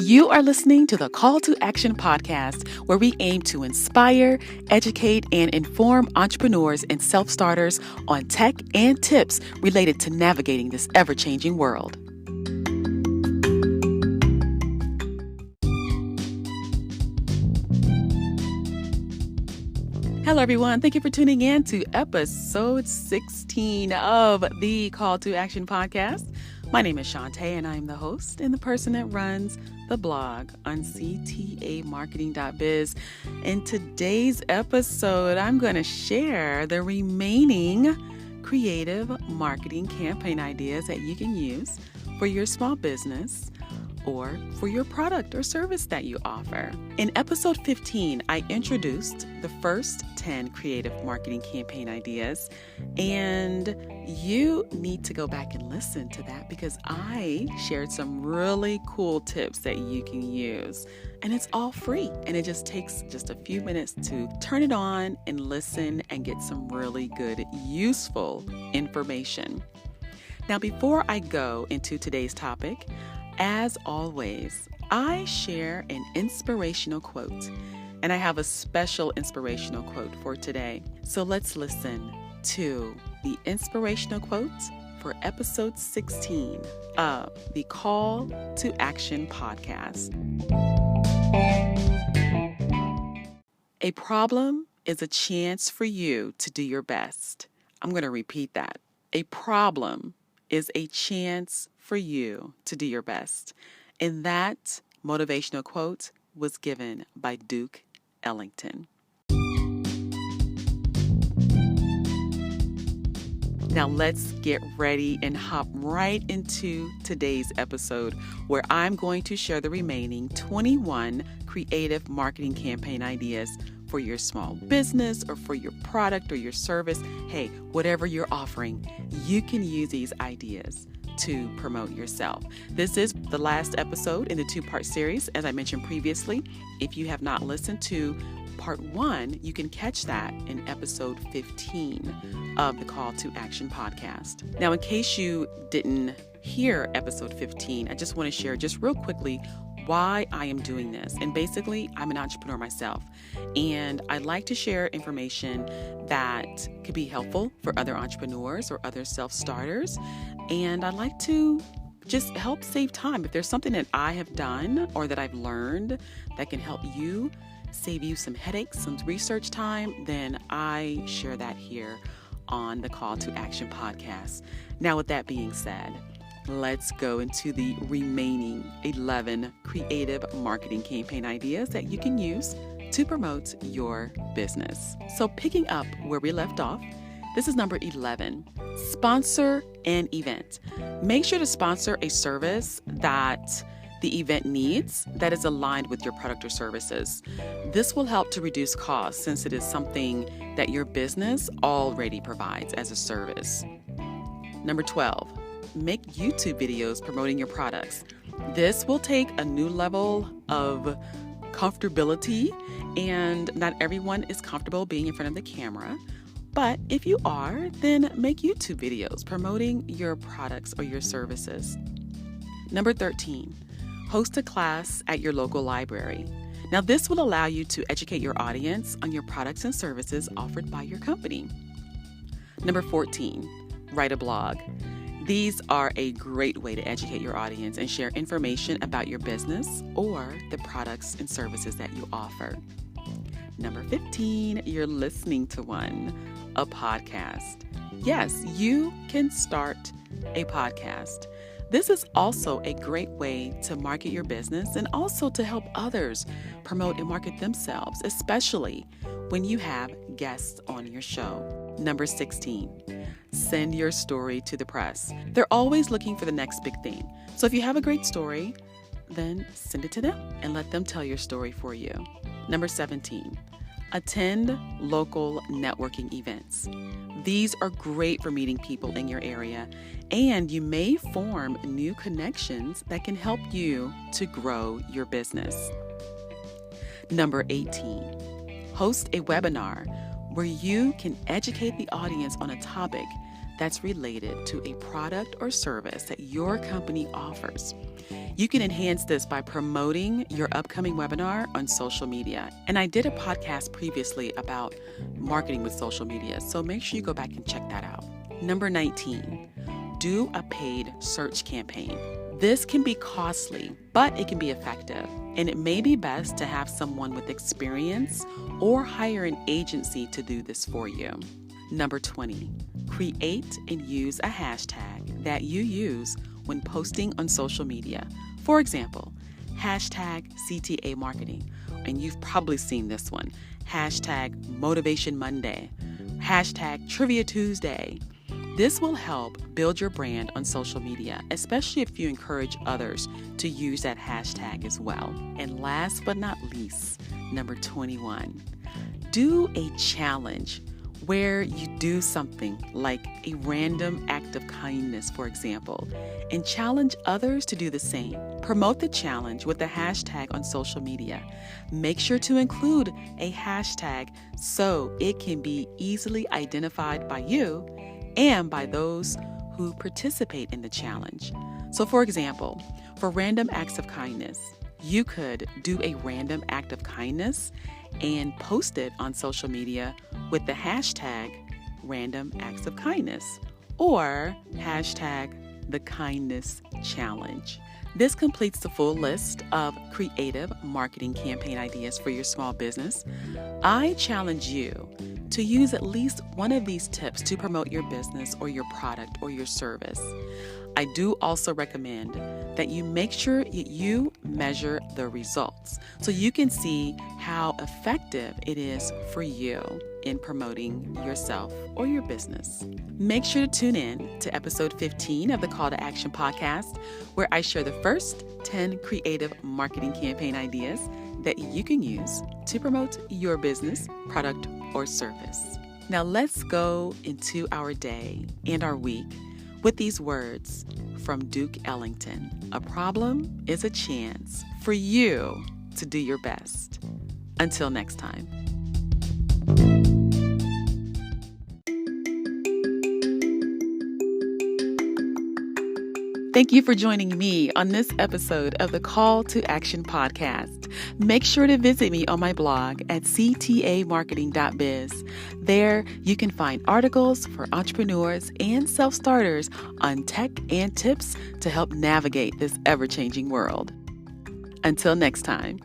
You are listening to the Call to Action podcast, where we aim to inspire, educate, and inform entrepreneurs and self-starters on tech and tips related to navigating this ever-changing world. Hello, everyone. Thank you for tuning in to episode 16 of the Call to Action podcast. My name is Shantae, and I'm the host and the person that runs the blog on ctamarketing.biz. In today's episode, I'm going to share the remaining creative marketing campaign ideas that you can use for your small business or for your product or service that you offer. In episode 15, I introduced the first 10 creative marketing campaign ideas, and you need to go back and listen to that because I shared some really cool tips that you can use. And it's all free, and it just takes just a few minutes to turn it on and listen and get some really good, useful information. Now, before I go into today's topic, as always, I share an inspirational quote, and I have a special inspirational quote for today. So let's listen to the inspirational quote for episode 16 of the Call to Action podcast. A problem is a chance for you to do your best. I'm going to repeat that. A problem is a chance for you to do your best. And that motivational quote was given by Duke Ellington. Now let's get ready and hop right into today's episode, where I'm going to share the remaining 21 creative marketing campaign ideas for your small business or for your product or your service. Hey, whatever you're offering, you can use these ideas to promote yourself. This is the last episode in the two-part series, as I mentioned previously. If you have not listened to part 1, you can catch that in episode 15 of the Call to Action podcast. Now, in case you didn't hear episode 15, I just want to share just real quickly why I am doing this. And basically, I'm an entrepreneur myself, and I like to share information that could be helpful for other entrepreneurs or other self-starters. And I like to just help save time. If there's something that I have done or that I've learned that can help you, save you some headaches, some research time, then I share that here on the Call to Action podcast. Now, with that being said, let's go into the remaining 11 creative marketing campaign ideas that you can use to promote your business. So picking up where we left off, this is number 11, sponsor an event. Make sure to sponsor a service that the event needs that is aligned with your product or services. This will help to reduce costs since it is something that your business already provides as a service. Number 12, make YouTube videos promoting your products. This will take a new level of comfortability, and not everyone is comfortable being in front of the camera. But if you are, then make YouTube videos promoting your products or your services. Number 13, host a class at your local library. Now, this will allow you to educate your audience on your products and services offered by your company. Number 14, write a blog. These are a great way to educate your audience and share information about your business or the products and services that you offer. Number 15, you're listening to one, a podcast. Yes, you can start a podcast. This is also a great way to market your business and also to help others promote and market themselves, especially when you have guests on your show. Number 16, send your story to the press. They're always looking for the next big thing. So if you have a great story, then send it to them and let them tell your story for you. Number 17, attend local networking events. These are great for meeting people in your area, and you may form new connections that can help you to grow your business. Number 18, host a webinar where you can educate the audience on a topic that's related to a product or service that your company offers. You can enhance this by promoting your upcoming webinar on social media. And I did a podcast previously about marketing with social media, so make sure you go back and check that out. Number 19, do a paid search campaign. This can be costly, but it can be effective, and it may be best to have someone with experience or hire an agency to do this for you. Number 20, create and use a hashtag that you use when posting on social media. For example, hashtag CTA marketing, and you've probably seen this one, hashtag Motivation Monday, hashtag Trivia Tuesday. This will help build your brand on social media, especially if you encourage others to use that hashtag as well. And last but not least, number 21, do a challenge where you do something like a random act of kindness, for example, and challenge others to do the same. Promote the challenge with the hashtag on social media. Make sure to include a hashtag so it can be easily identified by you and by those who participate in the challenge. So for example, for random acts of kindness, you could do a random act of kindness and post it on social media with the hashtag random acts of kindness or hashtag the kindness challenge. This completes the full list of creative marketing campaign ideas for your small business. I challenge you to use at least one of these tips to promote your business or your product or your service. I do also recommend that you make sure you measure the results so you can see how effective it is for you in promoting yourself or your business. Make sure to tune in to episode 15 of the Call to Action podcast, where I share the first 10 creative marketing campaign ideas that you can use to promote your business, product, or service. Now let's go into our day and our week with these words from Duke Ellington. A problem is a chance for you to do your best. Until next time. Thank you for joining me on this episode of the Call to Action podcast. Make sure to visit me on my blog at ctamarketing.biz. There, you can find articles for entrepreneurs and self-starters on tech and tips to help navigate this ever-changing world. Until next time.